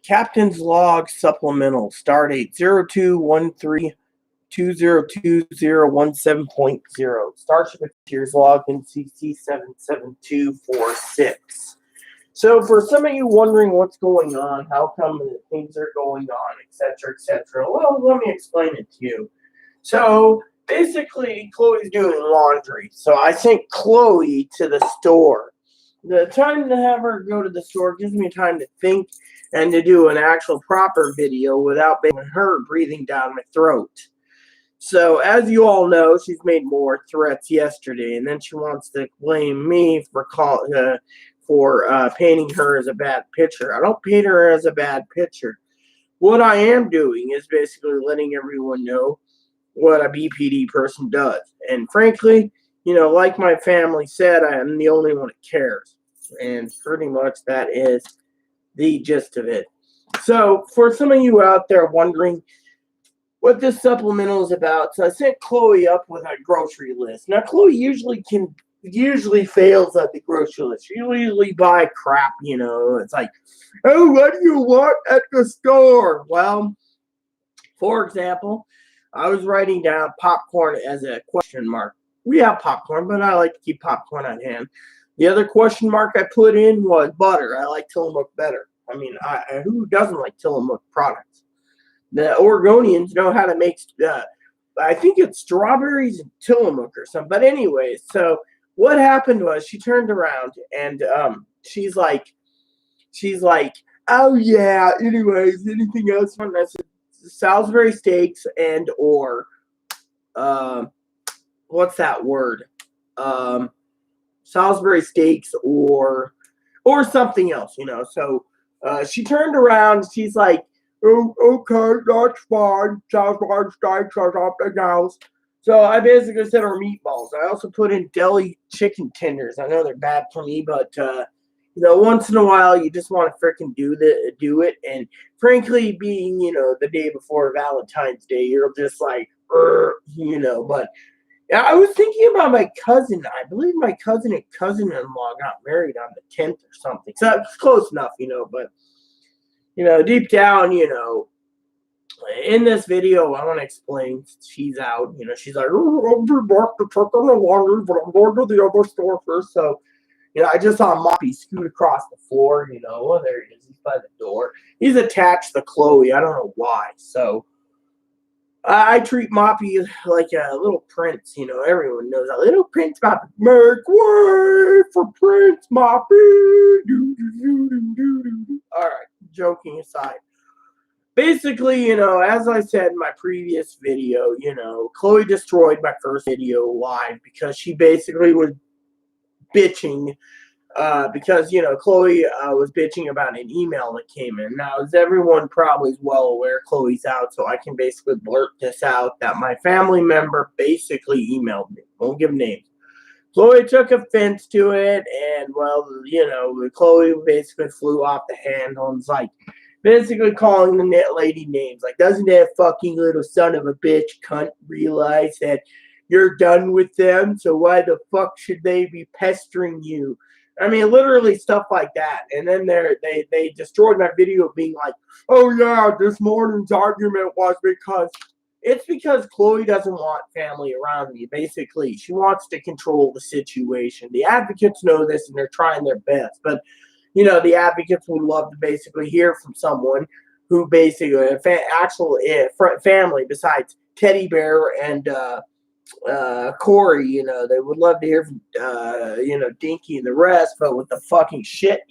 Captain's Log Supplemental. Stardate 0213-2020-17.0. Starship appears logged in CC77246. So for some of you wondering what's going on, how come things are going on, etc., well, let me explain it to you. So basically, Chloe's doing laundry. So I sent Chloe to the store. The time to have her go to the store gives me time to think and to do an actual proper video without her breathing down my throat. So as you all know, she's made more threats yesterday, and then she wants to blame me for painting her as a bad picture. I don't paint her as a bad picture. What I am doing is basically letting everyone know what a BPD person does. And frankly, like my family said, I am the only one that cares. And pretty much that is the gist of it. So for some of you out there wondering what this supplemental is about, so I sent Chloe up with a grocery list. Now, Chloe usually fails at the grocery list. She usually buy crap, It's like, oh, what do you want at the store? Well, for example, I was writing down popcorn as a question mark. We have popcorn, but I like to keep popcorn on hand. The other question mark I put in was butter. I like Tillamook better. I mean, who doesn't like Tillamook products? The Oregonians know how to make, I think it's strawberries and Tillamook or something. But anyways, so what happened was she turned around and she's like, oh yeah, anyways, anything else? And I said, Salisbury steaks and or what's that word? Salisbury steaks or something else, So she turned around. She's like, oh, okay, that's fine. Salisbury steaks or something else. So I basically said our meatballs. I also put in deli chicken tenders. I know they're bad for me, but once in a while you just want to freaking do it. And frankly, being the day before Valentine's Day, you're just like, But I was thinking about my cousin. I believe my cousin and cousin-in-law got married on the 10th or something. So it's close enough, But deep down, in this video, I want to explain. She's out. She's like, oh, I'll be back to check on the laundry, but I'm going to the other store first. So, I just saw Moppy scoot across the floor. Oh, there he is. He's by the door. He's attached to Chloe. I don't know why. So, I treat Moppy like a little prince. Everyone knows a little prince Moppy. Make way for Prince Moppy. All right, joking aside. Basically, as I said in my previous video, Chloe destroyed my first video live because she basically was bitching because, Chloe was bitching about an email that came in. Now, as everyone probably is well aware, Chloe's out, so I can basically blurt this out that my family member basically emailed me. Won't give names. Chloe took offense to it, and, well, Chloe basically flew off the handle and was like, basically calling the net lady names. Like, doesn't that fucking little son of a bitch cunt realize that you're done with them? So why the fuck should they be pestering you? I mean, literally stuff like that. And then they destroyed my video being like, oh yeah, this morning's argument was because Chloe doesn't want family around me. Basically, she wants to control the situation. The advocates know this and they're trying their best. But the advocates would love to basically hear from someone who basically actual family besides Teddy Bear and Corey. They would love to hear from Dinky and the rest, but with the fucking shit,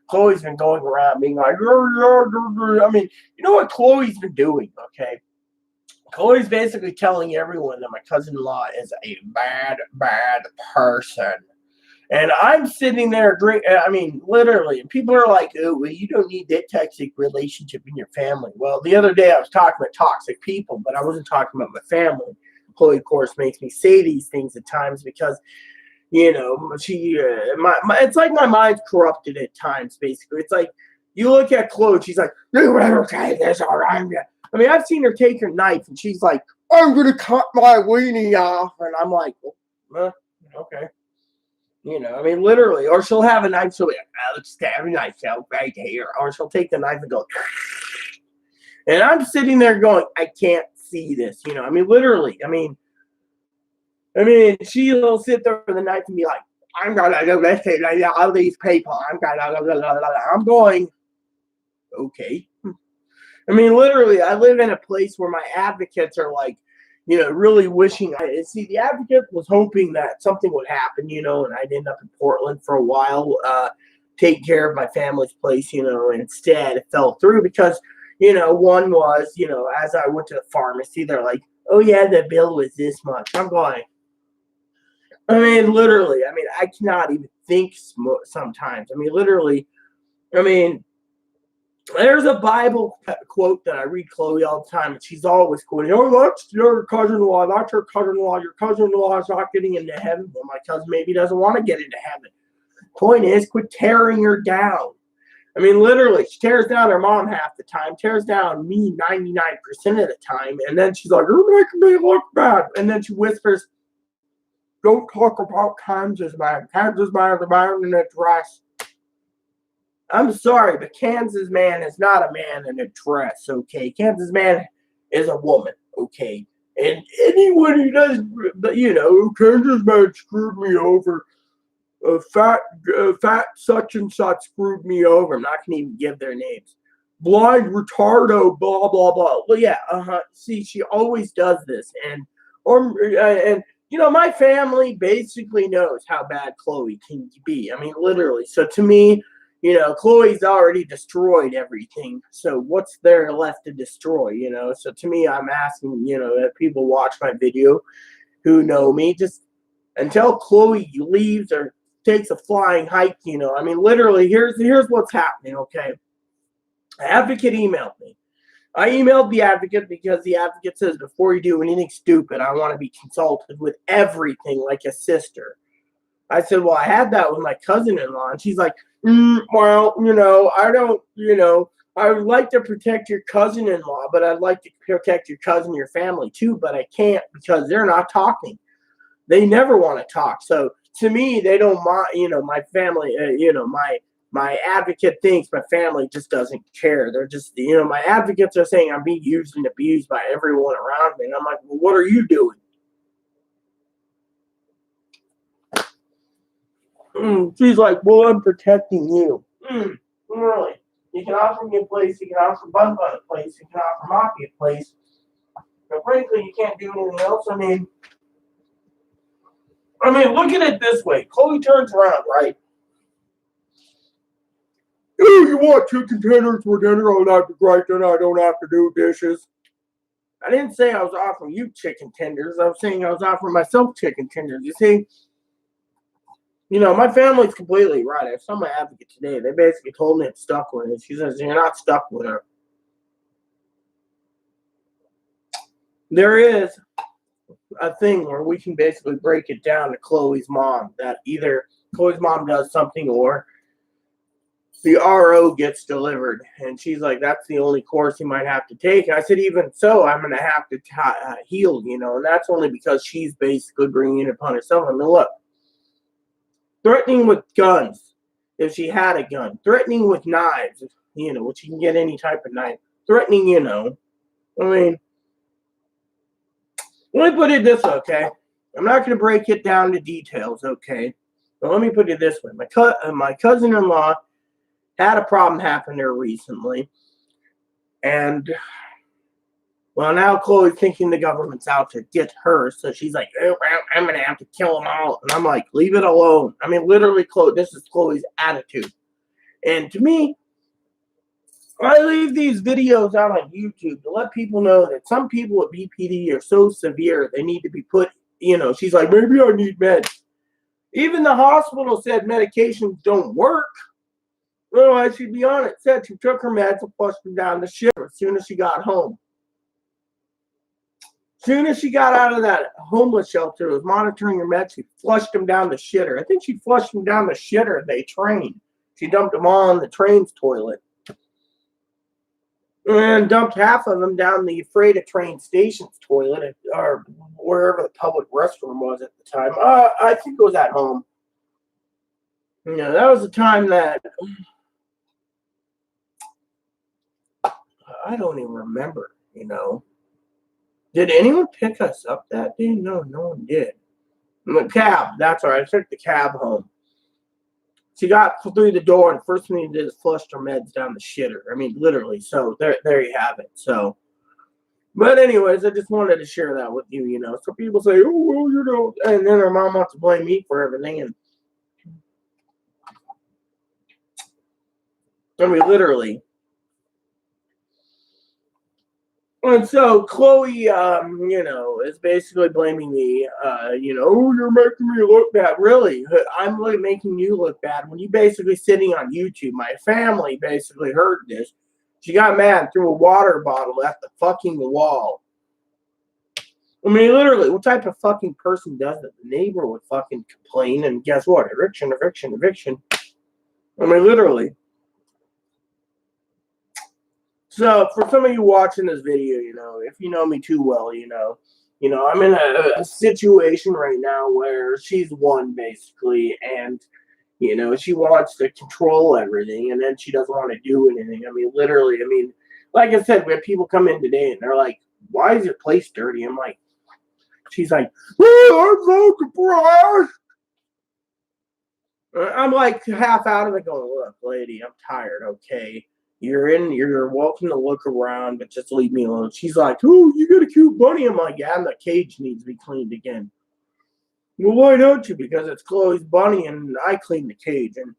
Chloe's been going around being like, I mean, you know what Chloe's been doing? Okay, Chloe's basically telling everyone that my cousin-in-law is a bad person. And I'm sitting there, literally, and people are like, oh, well, you don't need that toxic relationship in your family. Well, the other day I was talking about toxic people, but I wasn't talking about my family. Chloe, of course, makes me say these things at times because, she, it's like my mind's corrupted at times, basically. It's like, you look at Chloe, she's like, you better take this or I'm gonna. I mean, I've seen her take her knife, and she's like, I'm going to cut my weenie off. And I'm like, okay. I mean, literally. Or she'll have a knife, she'll be like, I'll stab myself right here. Or she'll take the knife and go, and I'm sitting there going, I can't see this. I mean, literally. I mean, she'll sit there with the knife and be like, I'm gonna do this to all these people. I'm going, okay. I mean, literally, I live in a place where my advocates are like, really wishing. See, the advocate was hoping that something would happen, and I'd end up in Portland for a while, take care of my family's place, instead it fell through because, one was, as I went to the pharmacy, they're like, oh, yeah, the bill was this much. I'm going, I mean, literally, I cannot even think sometimes. I mean, literally, I mean, there's a Bible quote that I read Chloe all the time, and she's always quoting, oh, that's your cousin-in-law, that's your cousin-in-law. Your cousin-in-law is not getting into heaven. Well, my cousin maybe doesn't want to get into heaven. Point is, quit tearing her down. I mean, literally, she tears down her mom half the time, tears down me 99% of the time, and then she's like, you're making me look bad. And then she whispers, don't talk about Kansas man. Kansas man is a man in a dress. I'm sorry, but Kansas man is not a man in a dress, okay? Kansas man is a woman, okay? And anyone who does, but Kansas man screwed me over. Fat such and such screwed me over. I'm not going to even give their names. Blind retardo, blah, blah, blah. Well, yeah, See, she always does this. And my family basically knows how bad Chloe can be. I mean, literally. So to me, Chloe's already destroyed everything. So what's there left to destroy, So to me, I'm asking, that people watch my video who know me, just until Chloe leaves or takes a flying hike, I mean, literally, here's what's happening, okay? Advocate emailed me. I emailed the advocate because the advocate says, before you do anything stupid, I want to be consulted with everything like a sister. I said, well, I had that with my cousin-in-law. And she's like, well, I don't, I would like to protect your cousin-in-law, but I'd like to protect your cousin, your family too, but I can't because they're not talking. They never want to talk. So to me, they don't mind, my family, my advocate thinks my family just doesn't care. They're just, my advocates are saying I'm being used and abused by everyone around me. And I'm like, well, what are you doing? She's like, well, I'm protecting you. Really? You can offer me a place, you can offer Bun Bun a place, you can offer Moppy a place. But frankly, you can't do anything else. I mean, look at it this way. Chloe turns around, right? Oh, you want 2 containers for dinner? Oh, that'd be great. Then I don't have to do dishes. I didn't say I was offering you chicken tenders. I was saying I was offering myself chicken tenders. You see? My family's completely right. I saw my advocate today. They basically told me I'm stuck with her. She says, you're not stuck with her. There is a thing where we can basically break it down to Chloe's mom, that either Chloe's mom does something or the RO gets delivered. And she's like, that's the only course you might have to take. And I said, even so, I'm going to have to heal, and that's only because she's basically bringing it upon herself. I mean, look. Threatening with guns, if she had a gun. Threatening with knives, which you can get any type of knife. Threatening, I mean, let me put it this way, okay? I'm not going to break it down to details, okay? But let me put it this way. My cousin-in-law had a problem happen to her recently. And, well, now Chloe's thinking the government's out to get her. So she's like, oh, I'm going to have to kill them all. And I'm like, leave it alone. I mean, literally, Chloe, this is Chloe's attitude. And to me, I leave these videos out on YouTube to let people know that some people with BPD are so severe, they need to be put, she's like, maybe I need meds. Even the hospital said medications don't work. Well, I should be on it. Said she took her meds and flushed them down the shitter as soon as she got home. As soon as she got out of that homeless shelter, was monitoring her meds, she flushed them down the shitter. I think she flushed them down the shitter they trained. She dumped them all in the train's toilet. And dumped half of them down the freight train station's toilet, or wherever the public restroom was at the time. I think it was at home. That was a time that I don't even remember. Did anyone pick us up that day? No, no one did. The cab, that's right. I took the cab home. She got through the door, and the first thing he did is flushed her meds down the shitter. I mean, literally. So there you have it. So, but anyways, I just wanted to share that with you. So people say, oh, well, and then her mom wants to blame me for everything, and I mean, literally. And so Chloe, is basically blaming me. Oh, you're making me look bad. Really, I'm really making you look bad when you basically sitting on YouTube. My family basically heard this. She got mad, threw a water bottle at the fucking wall. I mean, literally, what type of fucking person does that? The neighbor would fucking complain, and guess what? Eviction, eviction, eviction. I mean, literally. So, for some of you watching this video, if you know me too well, I'm in a situation right now where she's won, basically, and, she wants to control everything, and then she doesn't want to do anything. I mean, literally, like I said, we have people come in today, and they're like, why is your place dirty? I'm like, she's like, oh, I'm so depressed. I'm like half out of it going, look, lady, I'm tired, okay? You're welcome to look around, but just leave me alone. She's like, oh, you got a cute bunny. I'm like, yeah, and the cage needs to be cleaned again. Well, why don't you? Because it's Chloe's bunny and I cleaned the cage. And,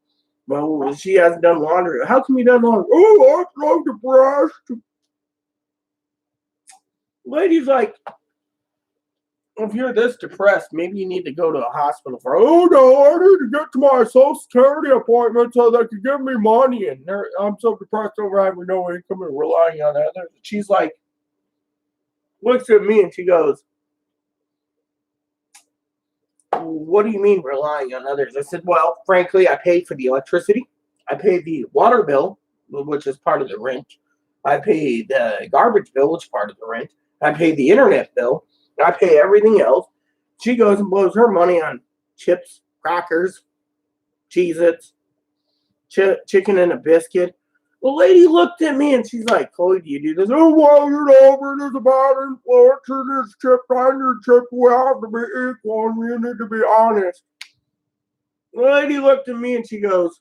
well, she hasn't done laundry. How can we done laundry? Oh, I'm so depressed. Lady's like, if you're this depressed, maybe you need to go to a hospital for, oh no, I need to get to my Social Security appointment so they can give me money. And I'm so depressed over having no income and relying on others. She's like, looks at me and she goes, what do you mean relying on others? I said, well, frankly, I pay for the electricity. I pay the water bill, which is part of the rent. I pay the garbage bill, which is part of the rent. I pay the internet bill. I pay everything else. She goes and blows her money on chips, crackers, Cheez-Its, chicken and a biscuit. The lady looked at me and she's like, Chloe, do you do this? Oh, well, there's a bad influence in this chip and your chip. We have to be equal and we need to be honest. The lady looked at me and she goes,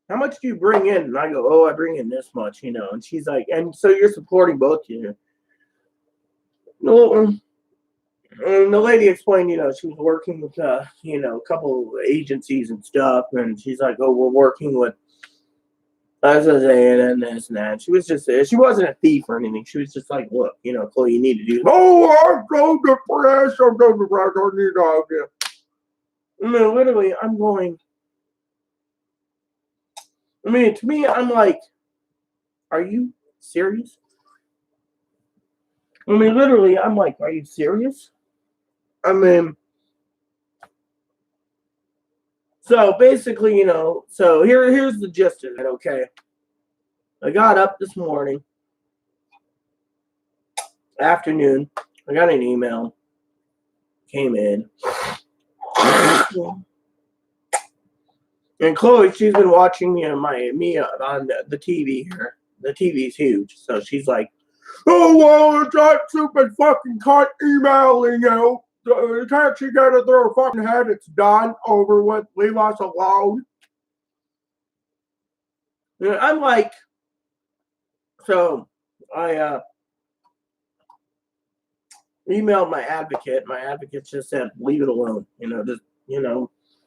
how much do you bring in? And I go, oh, I bring in this much, And she's like, and so you're supporting both of you. No, and the lady explained, she was working with, a couple of agencies and stuff. And she's like, oh, we're working with, as I say, and this and that. She was just, she wasn't a thief or anything. She was just like, look, Chloe, you need to do, oh, I'm so depressed. I need to help you. Literally, I'm going, to me, I'm like, are you serious? Literally, I'm like, are you serious? So basically, so here's the gist of it, okay? I got up this morning, afternoon, I got an email, came in, and Chloe, she's been watching me on the TV here. The TV's huge, so she's like, oh, well, it's that stupid fucking cunt emailing you. Can't she get it through her fucking head? It's done, over with, leave us alone. And I'm like, so I emailed my advocate. My advocate just said, leave it alone.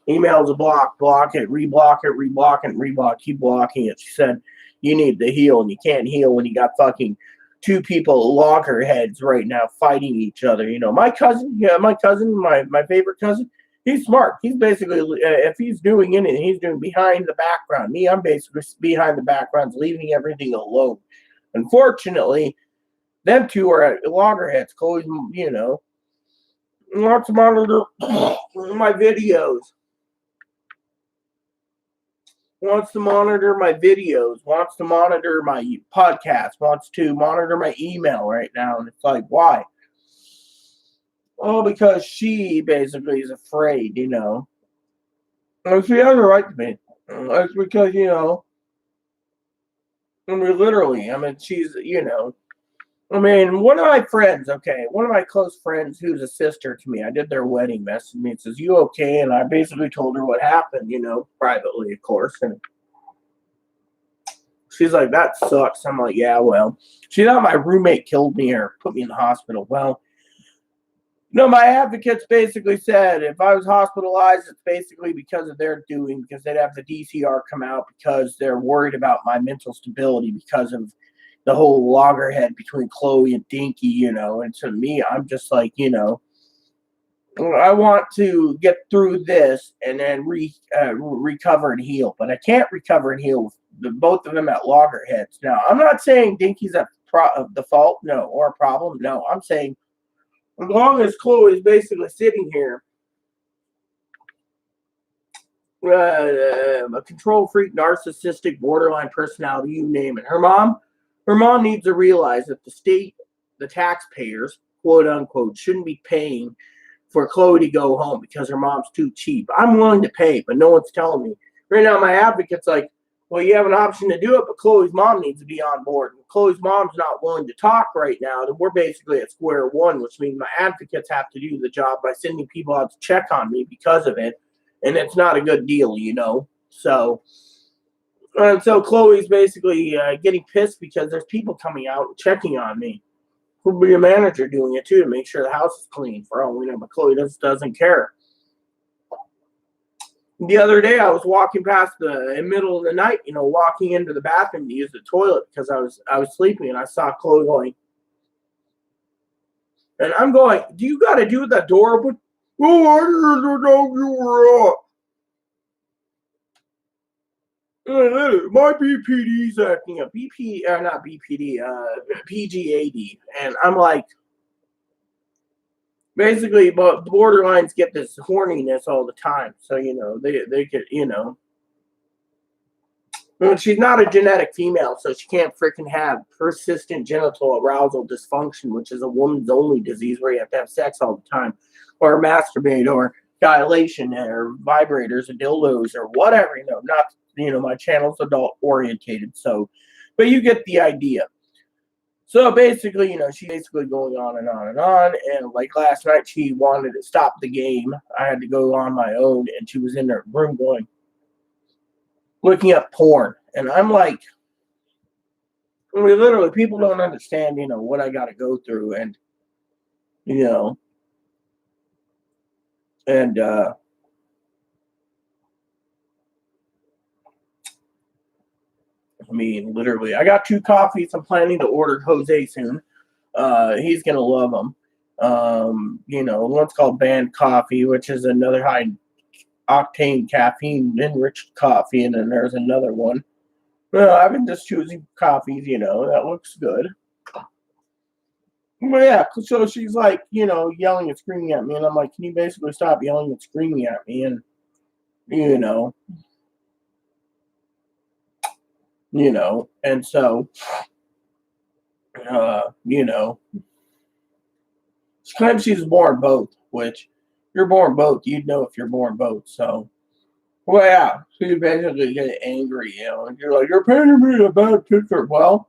Emails a block it, reblock it, reblock it, reblock, keep blocking it. She said, you need to heal, and you can't heal when you got fucking two people loggerheads right now fighting each other. My cousin, my favorite cousin, he's smart. He's basically, if he's doing anything, he's doing behind the background. Me, I'm basically behind the background, leaving everything alone. Unfortunately, them two are at loggerheads. Chloe's, wants to monitor my videos. Wants to monitor my videos, wants to monitor my podcast, wants to monitor my email right now. And it's like, why? Well, because she basically is afraid, And she has a right to be. It's because, literally, she's, one of my friends, okay, one of my close friends who's a sister to me, I did their wedding, messaged me and says, "You okay?" And I basically told her what happened, privately, of course. And she's like, "That sucks." I'm like, "Yeah, well." She thought my roommate killed me or put me in the hospital. Well, no, my advocates basically said if I was hospitalized, it's basically because of their doing, because they'd have the DCR come out because they're worried about my mental stability because of the whole loggerhead between Chloe and Dinky, And to me, I'm just like, I want to get through this and then recover and heal, but I can't recover and heal with both of them at loggerheads. Now, I'm not saying Dinky's at the fault, no, or a problem. No, I'm saying as long as Chloe is basically sitting here, a control freak, narcissistic, borderline personality, you name it. Her mom needs to realize that the state, the taxpayers, quote unquote, shouldn't be paying for Chloe to go home because her mom's too cheap. I'm willing to pay, but no one's telling me. Right now, my advocate's like, well, you have an option to do it, but Chloe's mom needs to be on board. And Chloe's mom's not willing to talk right now. Then we're basically at square one, which means my advocates have to do the job by sending people out to check on me because of it. And it's not a good deal, So, Chloe's basically getting pissed because there's people coming out and checking on me. Could be a manager doing it too to make sure the house is clean for all we know, but Chloe doesn't care. The other day I was walking past the middle of the night, walking into the bathroom to use the toilet because I was sleeping and I saw Chloe going. And I'm going, "Do you got to do with that door open?" "Oh, I didn't know you were up." My BPD's acting up. Not BPD, PGAD. And I'm like, basically, but the borderlines get this horniness all the time. So, they get, she's not a genetic female, so she can't freaking have persistent genital arousal dysfunction, which is a woman's only disease where you have to have sex all the time, or masturbate, or dilation, or vibrators, or dildos, or whatever. Not my channel's adult orientated. So, but you get the idea. So basically, she's basically going on and on and on. And like last night, she wanted to stop the game. I had to go on my own, and she was in her room looking up porn. And I'm like, literally, people don't understand, what I got to go through. And, and, literally, I got 2 coffees. I'm planning to order Jose soon. He's going to love them. One's called Band Coffee, which is another high octane caffeine enriched coffee. And then there's another one. I've been just choosing coffees, that looks good. But yeah, so she's like, yelling and screaming at me. And I'm like, can you basically stop yelling and screaming at me? And, and so, she claims she's born both, which you're born both. You'd know if you're born both. So, well, yeah, so you basically get angry, and you're like, you're painting me a bad picture. Well,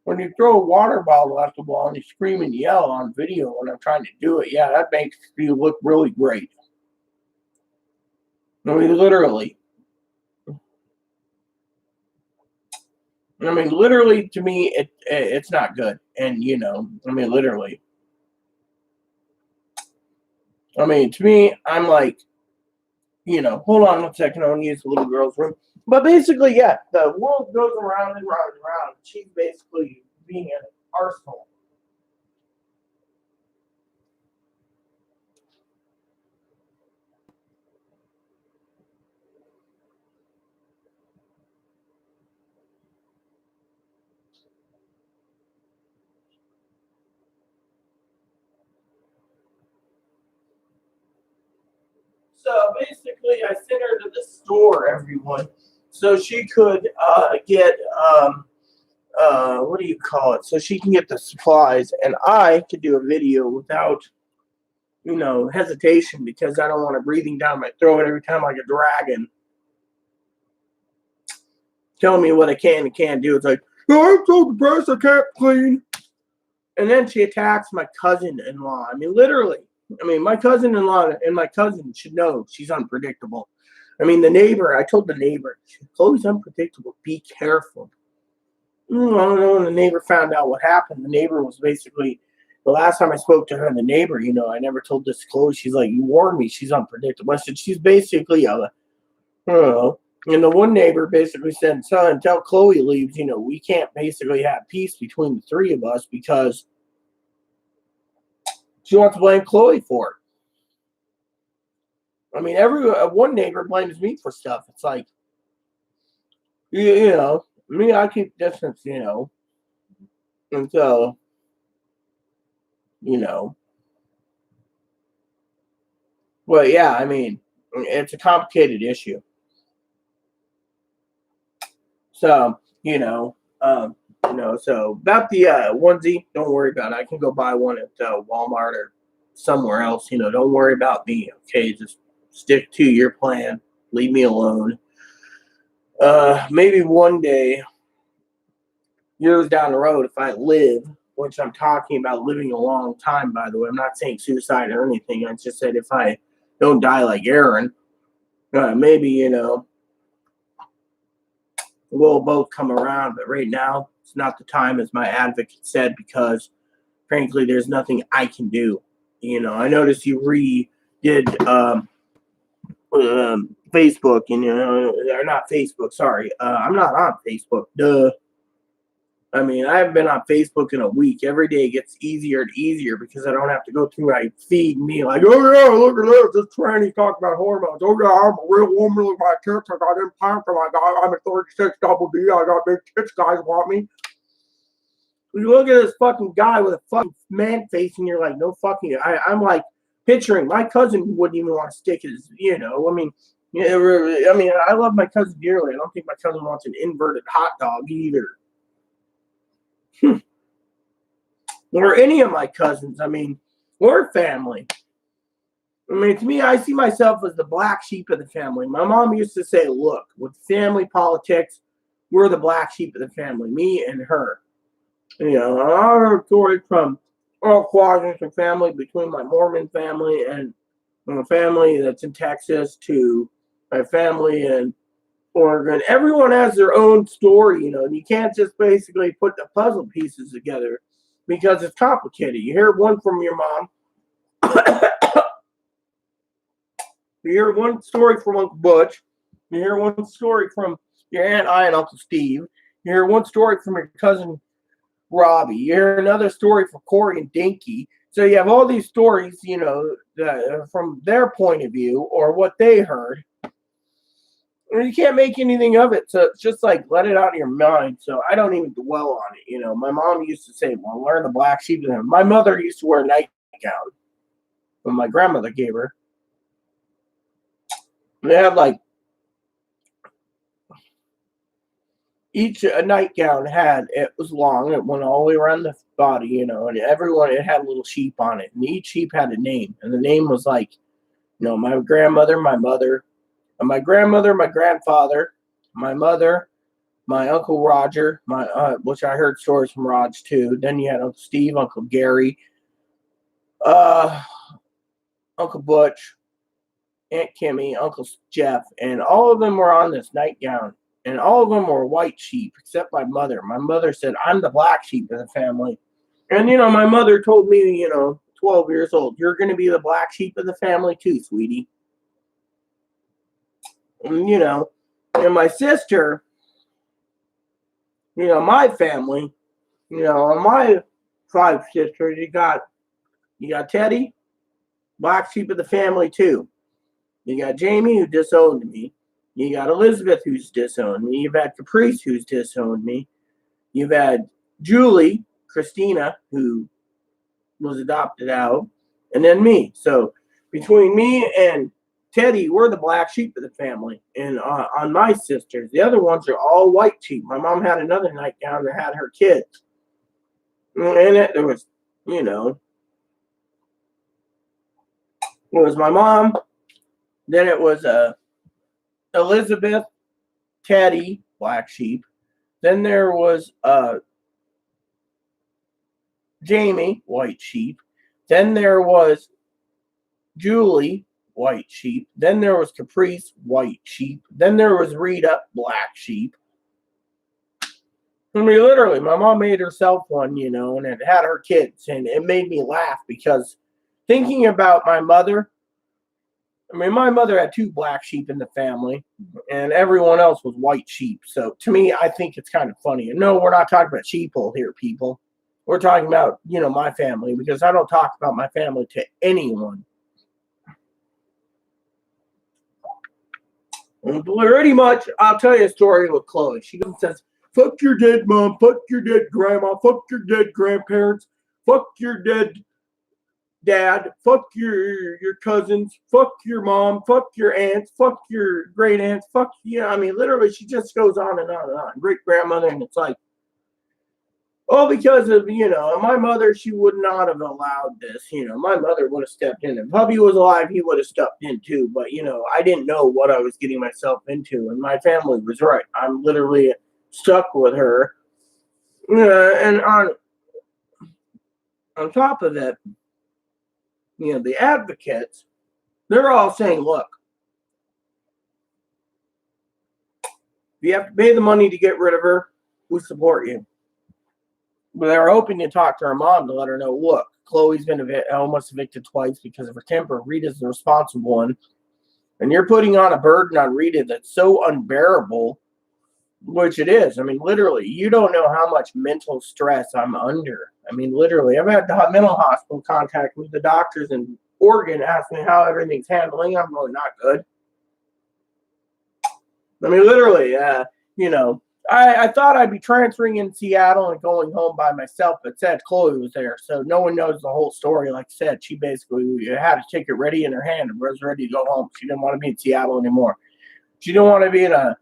when you throw a water bottle at the wall and you scream and yell on video when I'm trying to do it, yeah, that makes you look really great. Literally. Literally, to me, it's not good. And, literally. To me, I'm like, hold on 1 second, I want to use the little girl's room. But basically, yeah, the world goes around and round and round. She's basically being an arsehole. So basically, I sent her to the store, everyone, so she could get what do you call it? So she can get the supplies, and I could do a video without, hesitation because I don't want it breathing down my throat every time like a dragon telling me what I can and can't do. It's like, oh, I'm so depressed, I can't clean. And then she attacks my cousin-in-law. I mean, literally. I mean, my cousin-in-law and my cousin should know she's unpredictable. I mean, I told the neighbor, Chloe's unpredictable. Be careful. I don't know when the neighbor found out what happened. The neighbor was basically, the last time I spoke to her, the neighbor, I never told this to Chloe. She's like, you warned me. She's unpredictable. I said, she's basically, I don't know. And the one neighbor basically said, son, until Chloe leaves, we can't basically have peace between the three of us because she wants to blame Chloe for it. I mean, one neighbor blames me for stuff. It's like, me, I keep distance, and so, but yeah, I mean, it's a complicated issue. So, so about the onesie, don't worry about it. I can go buy one at Walmart or somewhere else. Don't worry about me. Okay, just stick to your plan. Leave me alone. Maybe one day, years down the road, if I live, which I'm talking about living a long time, by the way. I'm not saying suicide or anything. I just said if I don't die like Aaron, maybe, we'll both come around. But right now, it's not the time, as my advocate said, because frankly, there's nothing I can do. I noticed you redid Facebook, or not Facebook, sorry. I'm not on Facebook. Duh. I mean, I haven't been on Facebook in a week. Every day it gets easier and easier because I don't have to go through my feed and be like, oh yeah, look at this tranny talking about hormones. Oh yeah, I'm a real woman with my tits. I got implants. I'm a 36 double D. I got big tits. Guys want me. You look at this fucking guy with a fucking man face, and you're like, no fucking. I'm like picturing my cousin wouldn't even want to stick his. I mean, I love my cousin dearly. I don't think my cousin wants an inverted hot dog either. Or any of my cousins. I mean, we're family. I mean, to me, I see myself as the black sheep of the family. My mom used to say, look, with family politics, we're the black sheep of the family, me and her. I heard stories from all quadrants of family, between my Mormon family and my family that's in Texas to my family in Oregon. Everyone has their own story, and you can't just basically put the puzzle pieces together because it's complicated. You hear one from your mom. You hear one story from Uncle Butch. You hear one story from your Aunt I and Uncle Steve. You hear one story from your cousin Robbie. You hear another story from Corey and Dinky. So you have all these stories, from their point of view or what they heard. And you can't make anything of it. So it's just like, let it out of your mind. So I don't even dwell on it. My mom used to say, well, learn the black sheep. My mother used to wear a nightgown when my grandmother gave her. They had like each nightgown it was long. It went all the way around the body, and it had a little sheep on it. And each sheep had a name. And the name was like, my grandmother, my mother, my grandmother, my grandfather, my mother, my Uncle Roger, which I heard stories from Raj too. Then you had Uncle Steve, Uncle Gary, Uncle Butch, Aunt Kimmy, Uncle Jeff, and all of them were on this nightgown. And all of them were white sheep, except my mother. My mother said, I'm the black sheep of the family. And, my mother told me, 12 years old, you're going to be the black sheep of the family too, sweetie. And, and my sister, my family, my 5 sisters, you got Teddy, black sheep of the family too. You got Jamie, who disowned me. You got Elizabeth, who's disowned me. You've had Caprice, who's disowned me. You've had Julie, Christina, who was adopted out, and then me. So between me and Teddy, we're the black sheep of the family. And on my sisters, the other ones are all white sheep. My mom had another nightgown that had her kids. And there was, It was my mom. Then it was Elizabeth, Teddy, black sheep. Then there was Jamie, white sheep. Then there was Julie, white sheep. Then there was Caprice, white sheep. Then there was Rita, black sheep. I mean, literally, my mom made herself one, and it had her kids. And it made me laugh because thinking about my mother, I mean, my mother had 2 black sheep in the family, and everyone else was white sheep. So to me, I think it's kind of funny. And no, we're not talking about sheeple here, people. We're talking about, my family, because I don't talk about my family to anyone. And pretty much, I'll tell you a story with Chloe. She says, fuck your dead mom, fuck your dead grandma, fuck your dead grandparents, fuck your dead dad, fuck your cousins, fuck your mom, fuck your aunts, fuck your great aunts, fuck I mean, literally, she just goes on and on and on. Great grandmother, and it's like, because of my mother, she would not have allowed this. My mother would have stepped in. If hubby was alive, he would have stepped in too. But I didn't know what I was getting myself into, and my family was right. I'm literally stuck with her, and on top of it, the advocates, they're all saying, look, if you have to pay the money to get rid of her, we support you. But they were hoping to talk to her mom to let her know, look, Chloe's been almost evicted twice because of her temper. Rita's the responsible one. And you're putting on a burden on Rita that's so unbearable, which it is. I mean, literally, you don't know how much mental stress I'm under. I mean, literally, I've had the mental hospital contact me. The doctors in Oregon ask me how everything's handling. I'm really not good. I mean, literally, I thought I'd be transferring in Seattle and going home by myself, but said Chloe was there. So no one knows the whole story. Like I said, she basically had a ticket ready in her hand and was ready to go home. She didn't want to be in Seattle anymore. She didn't want to be in a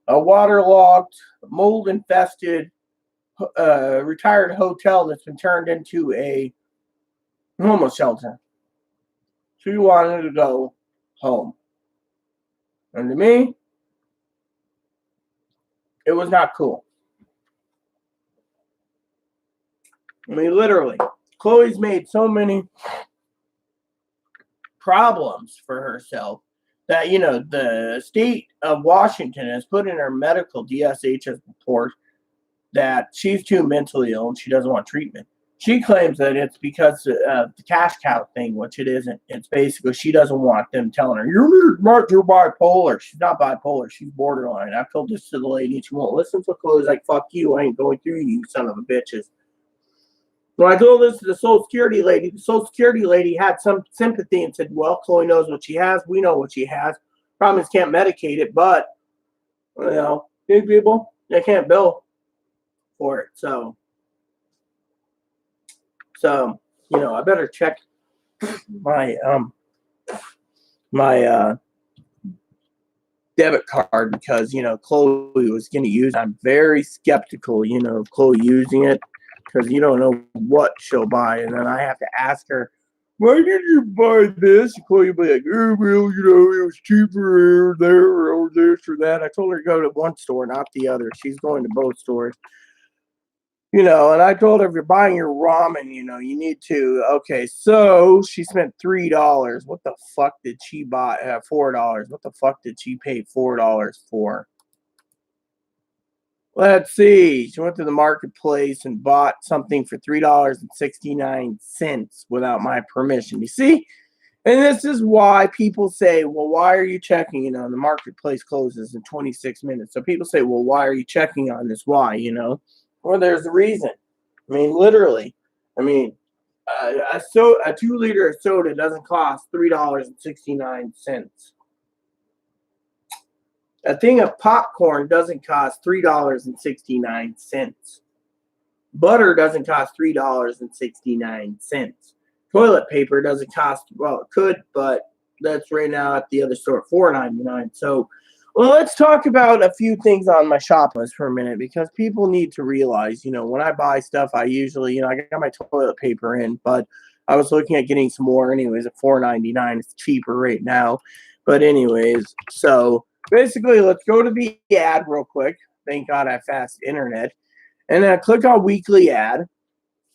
waterlogged, mold-infested, retired hotel that's been turned into a homeless shelter. She wanted to go home. And to me, it was not cool. I mean, literally, Chloe's made so many problems for herself that, the state of Washington has put in her medical DSHS report that she's too mentally ill and she doesn't want treatment. She claims that it's because of the cash cow thing, which it isn't. It's basically she doesn't want them telling her, you're bipolar. She's not bipolar. She's borderline. I've told this to the lady. She won't listen. So Chloe's like, fuck you. I ain't going through you, son of a bitches. When I told this to the Social Security lady, the Social Security lady had some sympathy and said, well, Chloe knows what she has. We know what she has. Problem is can't medicate it, but, big people, they can't bill for it. So, I better check my debit card because, Chloe was going to use it. I'm very skeptical, of Chloe using it because you don't know what she'll buy. And then I have to ask her, why did you buy this? And Chloe will be like, oh, well, it was cheaper there or this or that. I told her to go to one store, not the other. She's going to both stores. And I told her if you're buying your ramen, you need to. Okay, so she spent $3. What the fuck did she buy? $4. What the fuck did she pay $4 for? Let's see. She went to the marketplace and bought something for $3.69 without my permission. You see? And this is why people say, well, why are you checking? The marketplace closes in 26 minutes. So people say, well, why are you checking on this? Why, Well, there's a reason. I mean, literally. I mean, a 2-liter of soda doesn't cost $3.69. A thing of popcorn doesn't cost $3.69. Butter doesn't cost $3.69. Toilet paper doesn't cost, well, it could, but that's right now at the other store, $4.99. So, well, let's talk about a few things on my shop list for a minute because people need to realize, when I buy stuff, I usually, I got my toilet paper in, but I was looking at getting some more anyways at $4.99. It's cheaper right now. But anyways, so basically, let's go to the ad real quick. Thank God I have fast internet. And then I click on weekly ad.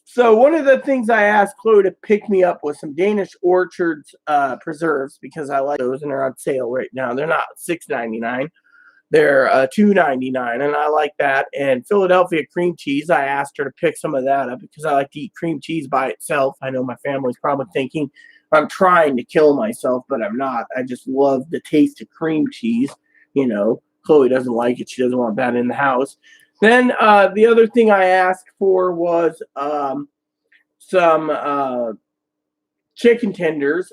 So one of the things I asked Chloe to pick me up was some Danish Orchards preserves because I like those and they're on sale right now. They're not $6.99. They're $2.99, and I like that. And Philadelphia cream cheese, I asked her to pick some of that up because I like to eat cream cheese by itself. I know my family's probably thinking I'm trying to kill myself, but I'm not. I just love the taste of cream cheese. Chloe doesn't like it. She doesn't want that in the house. Then the other thing I asked for was some chicken tenders.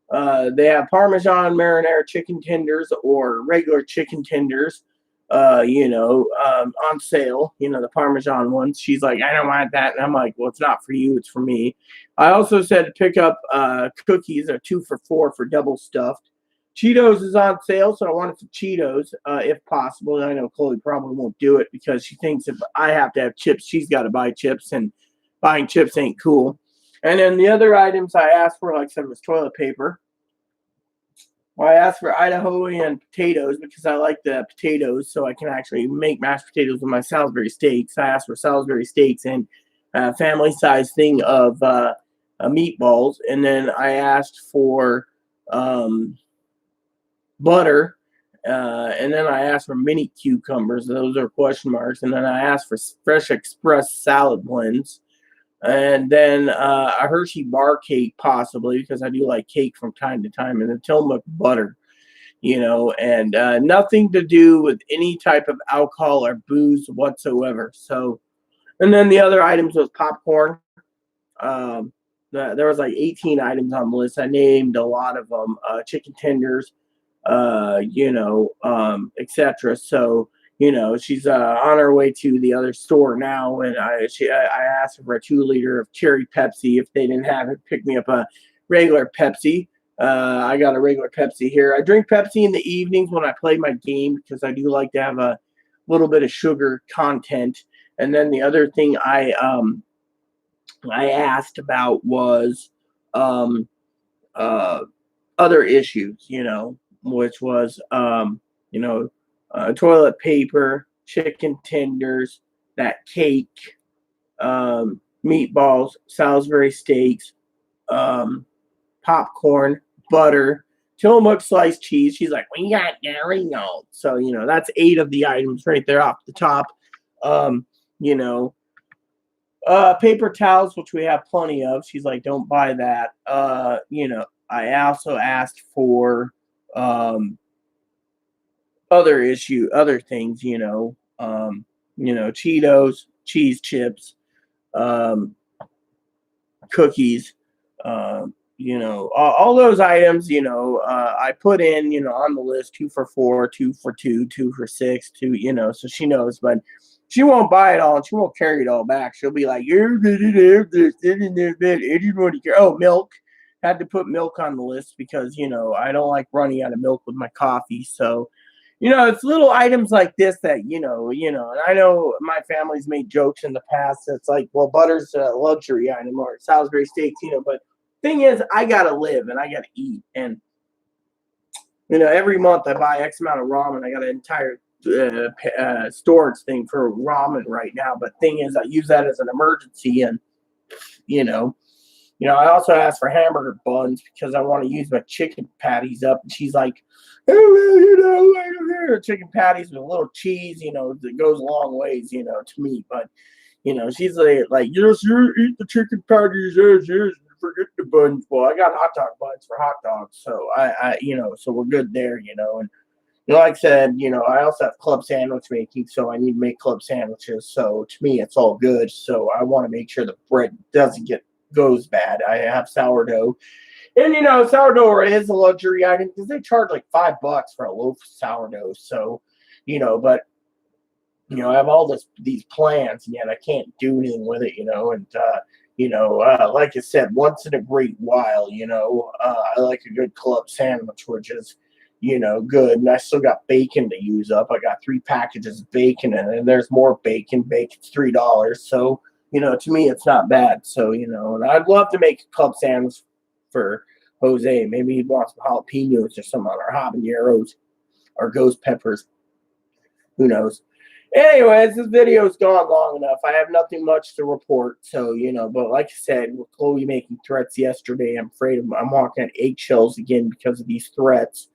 They have Parmesan marinara chicken tenders or regular chicken tenders, on sale. The Parmesan ones. She's like, I don't want that. And I'm like, well, it's not for you. It's for me. I also said to pick up cookies, or 2 for $4 for double stuffed. Cheetos is on sale, so I wanted some Cheetos if possible. And I know Chloe probably won't do it because she thinks if I have to have chips, she's got to buy chips, and buying chips ain't cool. And then the other items I asked for, like I said, was toilet paper. Well, I asked for Idahoan potatoes because I like the potatoes, so I can actually make mashed potatoes with my Salisbury steaks. I asked for Salisbury steaks and a family-sized thing of meatballs. And then I asked for butter. And then I asked for mini cucumbers. Those are question marks. And then I asked for Fresh Express salad blends. And then a Hershey bar cake, possibly, because I do like cake from time to time. And then Tillamook butter, and nothing to do with any type of alcohol or booze whatsoever. So, and then the other items was popcorn. There was like 18 items on the list. I named a lot of them, chicken tenders, etc. So, she's on her way to the other store now, and I asked her for a 2-liter of cherry Pepsi. If they didn't have it, pick me up a regular Pepsi. I got a regular Pepsi here. I drink Pepsi in the evenings when I play my game because I do like to have a little bit of sugar content. And then the other thing I asked about was other issues, which was toilet paper, chicken tenders, that cake, meatballs, Salisbury steaks, popcorn, butter, Tillamook sliced cheese. She's like, we got Gary. So, that's 8 of the items right there off the top. Paper towels, which we have plenty of. She's like, don't buy that. I also asked for other things, Cheetos, cheese chips, cookies, all those items, I put in, on the list, 2 for $4, 2 for $2, 2 for $6, 2, so she knows, but she won't buy it all and she won't carry it all back. She'll be like, you didn't have this, oh, milk. Had to put milk on the list because, I don't like running out of milk with my coffee. So, it's little items like this that, and I know my family's made jokes in the past. It's like, well, butter's a luxury item or Salisbury steaks, but thing is, I got to live and I got to eat. And, every month I buy X amount of ramen. I got an entire storage thing for ramen right now. But thing is, I use that as an emergency. And, I also asked for hamburger buns because I want to use my chicken patties up. And she's like, oh, chicken patties with a little cheese, that goes a long ways, to me. But, she's like, yes, you eat the chicken patties, yes, forget the buns. Well, I got hot dog buns for hot dogs. So so we're good there, and like I said, I also have club sandwich making, so I need to make club sandwiches. So to me, it's all good. So I want to make sure the bread goes bad. I have sourdough. And, sourdough is a luxury item because they charge like $5 for a loaf of sourdough. So, but, I have all these plans, and yet I can't do anything with it, and, like I said, once in a great while, I like a good club sandwich, which is, good. And I still got bacon to use up. I got 3 packages of bacon, and then there's more bacon. Bacon's $3. So, to me, it's not bad. So, and I'd love to make a club sandwich for Jose. Maybe he'd want some jalapenos or some on our habaneros or ghost peppers. Who knows? Anyways, this video's gone long enough. I have nothing much to report. So, but like I said, with Chloe making threats yesterday, I'm afraid I'm walking on eggshells again because of these threats.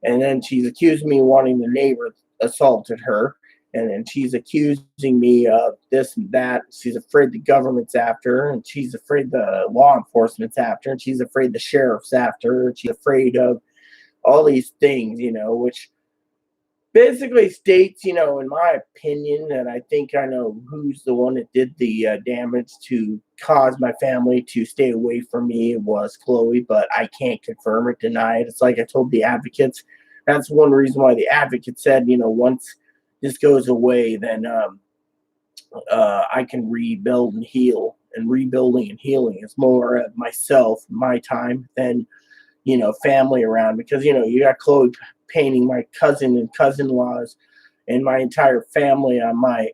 And then she's accused me of wanting the neighbor assaulted her. And then she's accusing me of this and that. She's afraid the government's after her, and she's afraid the law enforcement's after her, and she's afraid the sheriff's after her, and she's afraid of all these things, which basically states, in my opinion, and I think I know who's the one that did the damage to cause my family to stay away from me. It was Chloe, but I can't confirm or deny it. It's like I told the advocates. That's one reason why the advocate said, once this goes away, then I can rebuild and heal. And rebuilding and healing is more of myself, my time, than family around, because you got Chloe painting my cousin and cousin-in-laws and my entire family on my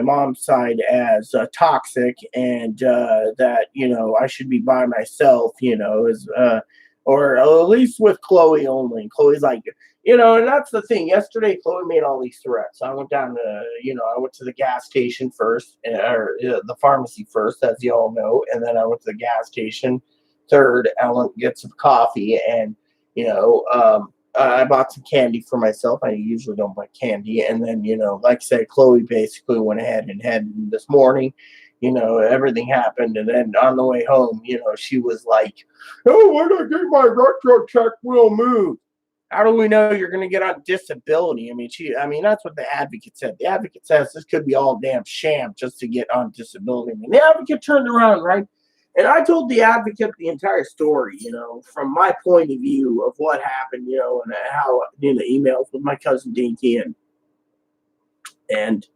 mom's side as toxic, and that I should be by myself, as or at least with Chloe only. And Chloe's like, and that's the thing. Yesterday, Chloe made all these threats. I went down to, I went to the gas station first, or the pharmacy first, as you all know, and then I went to the gas station third. I went to get some coffee, and I bought some candy for myself. I usually don't buy candy. And then, like I said, Chloe basically went ahead and had this morning, everything happened. And then on the way home, she was like, oh, when I get my retro check, we'll move. How do we know you're going to get on disability? I mean, that's what the advocate said. The advocate says this could be all damn sham just to get on disability. And the advocate turned around, right? And I told the advocate the entire story, from my point of view of what happened, and how, the emails with my cousin Dinky. And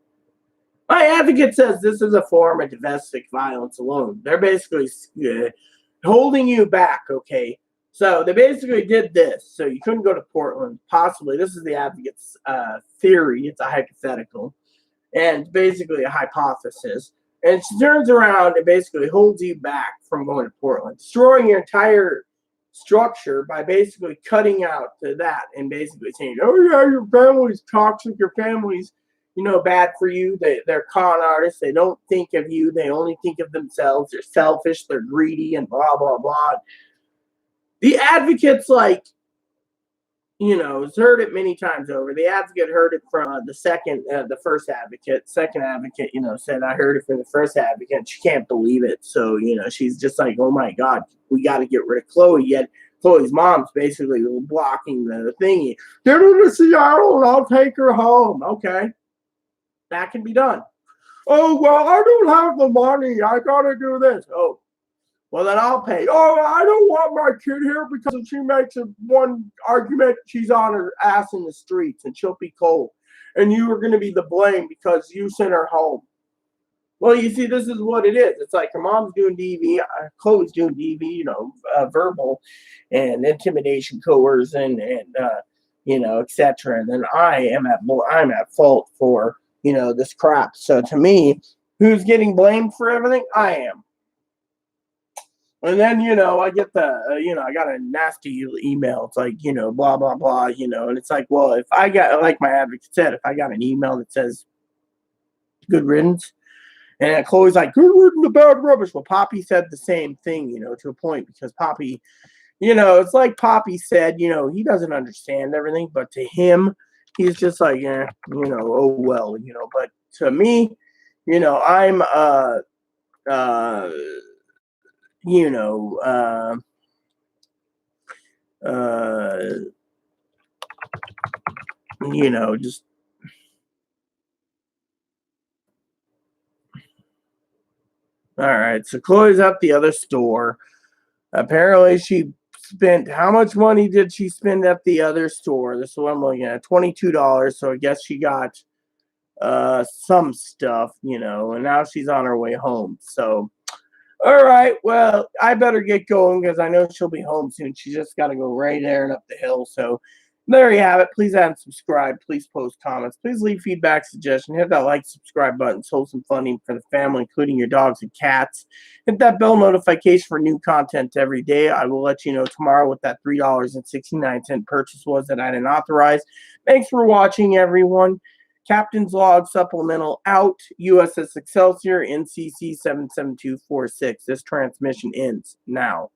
my advocate says this is a form of domestic violence alone. They're basically holding you back, okay? So they basically did this. So you couldn't go to Portland, possibly. This is the advocate's theory. It's a hypothetical. And basically a hypothesis. And she turns around and basically holds you back from going to Portland, destroying your entire structure by basically cutting out to that and basically saying, oh, yeah, your family's toxic, your family's, bad for you. They're con artists. They don't think of you. They only think of themselves. They're selfish. They're greedy and blah, blah, blah. The advocate's like, has heard it many times over. The advocate heard it from the first advocate. Second advocate, said, I heard it from the first advocate. And she can't believe it. So, she's just like, oh my God, we got to get rid of Chloe. Yet Chloe's mom's basically blocking the thingy. Get her to Seattle and I'll take her home. Okay. That can be done. Oh, well, I don't have the money. I got to do this. Oh. Well, then I'll pay. Oh, I don't want my kid here because if she makes one argument, she's on her ass in the streets and she'll be cold. And you are going to be the blame because you sent her home. Well, you see, this is what it is. It's like her mom's doing DV, Chloe's doing DV, verbal and intimidation, coercion, and etc. And then I'm at fault for this crap. So to me, who's getting blamed for everything? I am. And then, I get I got a nasty email. It's like, blah, blah, blah, and it's like, well, if I got, like my advocate said, if I got an email that says good riddance, and Chloe's like, good riddance to bad rubbish. Well, Poppy said the same thing, to a point, because Poppy, it's like Poppy said, he doesn't understand everything, but to him, he's just like, oh, well, but to me, I'm, just all right. So Chloe's at the other store. Apparently, she spent, how much money did she spend at the other store? This is what I'm looking at, $22. So I guess she got some stuff, and now she's on her way home. So, all right, well, I better get going because I know she'll be home soon. She just got to go right there and up the hill. So There you have it. Please add and subscribe. Please post comments. Please leave feedback, suggestion. Hit that like, subscribe button. Show some funding for the family, including your dogs and cats. Hit that bell notification for new content every day. I will let you know tomorrow what that $3.69 purchase was that I didn't authorize. Thanks for watching, everyone. Captain's Log Supplemental out. USS Excelsior, NCC 77246. This transmission ends now.